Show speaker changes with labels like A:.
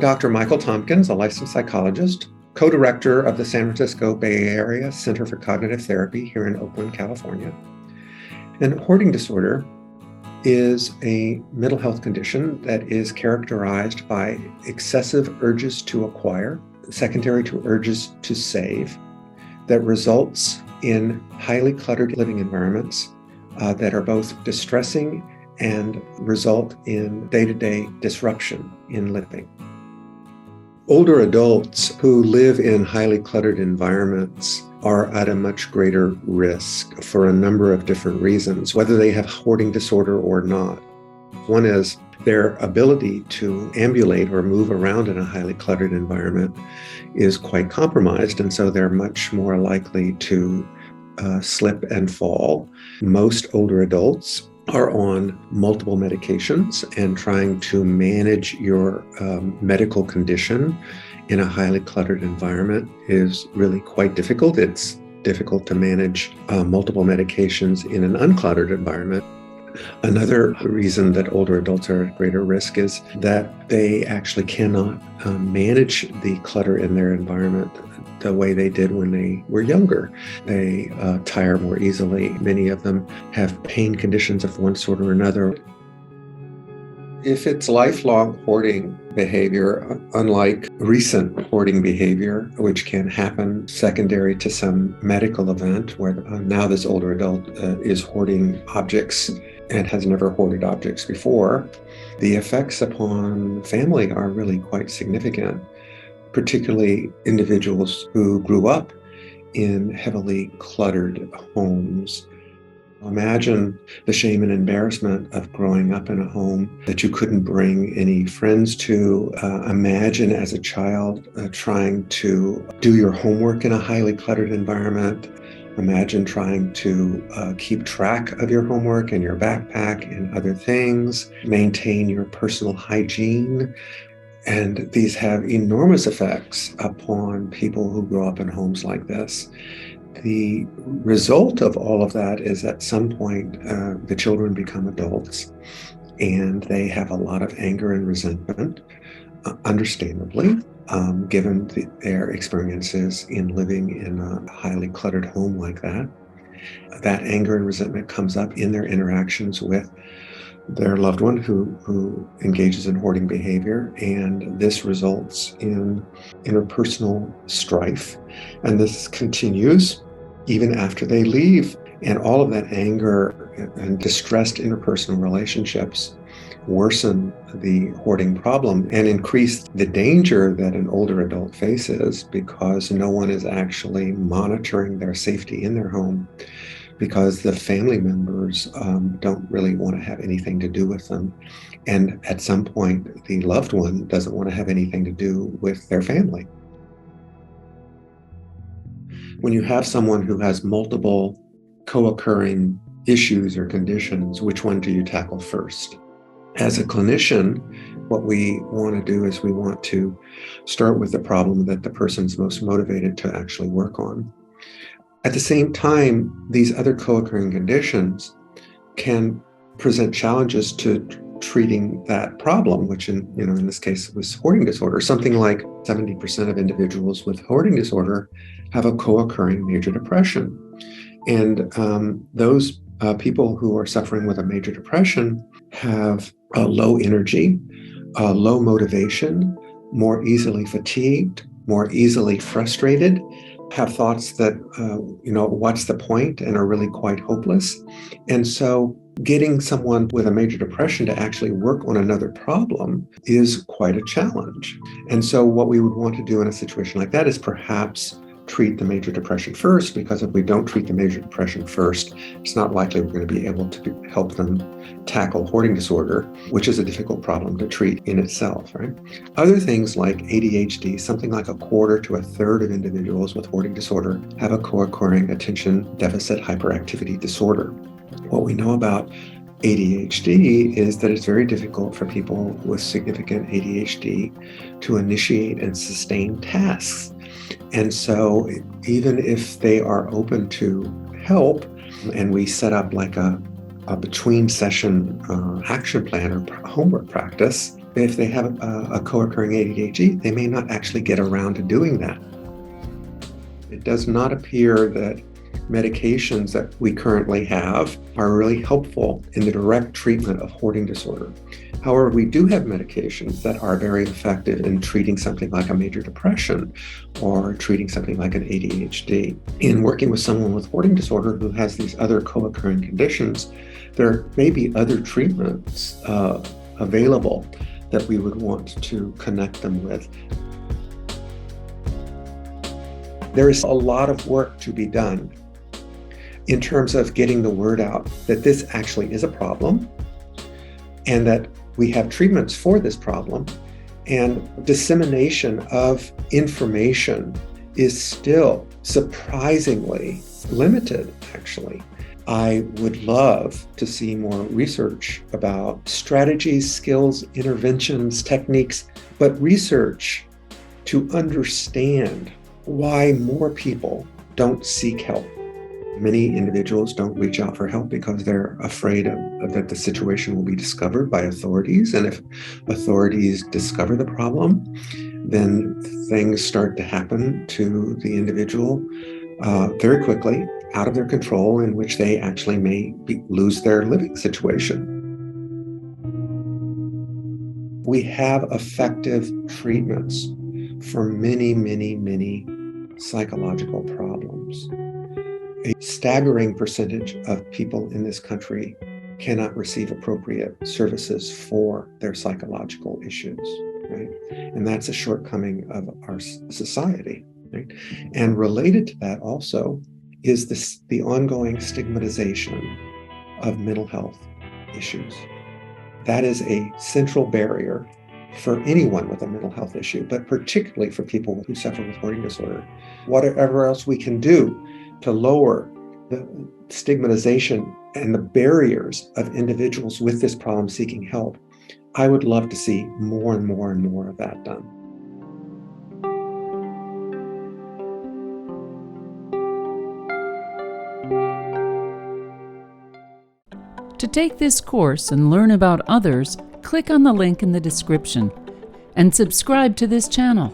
A: Dr. Michael Tompkins, a licensed psychologist, co-director of the San Francisco Bay Area Center for Cognitive Therapy here in Oakland, California. And hoarding disorder is a mental health condition that is characterized by excessive urges to acquire, secondary to urges to save, that results in highly cluttered living environments that are both distressing and result in day-to-day disruption in living. Older adults who live in highly cluttered environments are at a much greater risk for a number of different reasons, whether they have hoarding disorder or not. One is their ability to ambulate or move around in a highly cluttered environment is quite compromised, and so they're much more likely to slip and fall. Most older adults are on multiple medications, and trying to manage your medical condition in a highly cluttered environment is really quite difficult. It's difficult to manage multiple medications in an uncluttered environment. Another reason that older adults are at greater risk is that they actually cannot manage the clutter in their environment the way they did when they were younger. They tire more easily. Many of them have pain conditions of one sort or another. If it's lifelong hoarding behavior, unlike recent hoarding behavior, which can happen secondary to some medical event where now this older adult is hoarding objects and has never hoarded objects before, the effects upon family are really quite significant, particularly individuals who grew up in heavily cluttered homes. Imagine the shame and embarrassment of growing up in a home that you couldn't bring any friends to. Imagine as a child trying to do your homework in a highly cluttered environment. Imagine trying to keep track of your homework and your backpack and other things, maintain your personal hygiene. And these have enormous effects upon people who grow up in homes like this. The result of all of that is at some point, the children become adults and they have a lot of anger and resentment, understandably, given their experiences in living in a highly cluttered home like that. That anger and resentment comes up in their interactions with their loved one who engages in hoarding behavior, and this results in interpersonal strife. And this continues even after they leave. And all of that anger and distressed interpersonal relationships worsen the hoarding problem and increase the danger that an older adult faces because no one is actually monitoring their safety in their home, because the family members don't really want to have anything to do with them. And at some point, the loved one doesn't want to have anything to do with their family. When you have someone who has multiple co-occurring issues or conditions, which one do you tackle first? As a clinician, what we want to do is we want to start with the problem that the person's most motivated to actually work on. At the same time, these other co-occurring conditions can present challenges to treating that problem, which in this case was hoarding disorder. Something like 70% of individuals with hoarding disorder have a co-occurring major depression. And those people who are suffering with a major depression have a low energy, low motivation, more easily fatigued, more easily frustrated, have thoughts that, what's the point, and are really quite hopeless. And so getting someone with a major depression to actually work on another problem is quite a challenge. And so what we would want to do in a situation like that is perhaps treat the major depression first, because if we don't treat the major depression first, it's not likely we're going to be able to help them tackle hoarding disorder, which is a difficult problem to treat in itself, right? Other things like ADHD, something like a quarter to a third of individuals with hoarding disorder have a co-occurring attention deficit hyperactivity disorder. What we know about ADHD is that it's very difficult for people with significant ADHD to initiate and sustain tasks. And so even if they are open to help and we set up like a between session action plan or homework practice, if they have a co-occurring ADHD, they may not actually get around to doing that. It does not appear that medications that we currently have are really helpful in the direct treatment of hoarding disorder. However, we do have medications that are very effective in treating something like a major depression or treating something like an ADHD. In working with someone with hoarding disorder who has these other co-occurring conditions, there may be other treatments available that we would want to connect them with. There is a lot of work to be done in terms of getting the word out that this actually is a problem and that we have treatments for this problem, and dissemination of information is still surprisingly limited, actually. I would love to see more research about strategies, skills, interventions, techniques, but research to understand why more people don't seek help. Many individuals don't reach out for help because they're afraid that the situation will be discovered by authorities. And if authorities discover the problem, then things start to happen to the individual very quickly, out of their control, in which they actually may lose their living situation. We have effective treatments for many, many, many psychological problems. A staggering percentage of people in this country cannot receive appropriate services for their psychological issues, right? And that's a shortcoming of our society, right? And related to that also is the ongoing stigmatization of mental health issues. That is a central barrier for anyone with a mental health issue, but particularly for people who suffer with hoarding disorder. Whatever else we can do to lower the stigmatization and the barriers of individuals with this problem seeking help, I would love to see more and more and more of that done.
B: To take this course and learn about others, click on the link in the description and subscribe to this channel.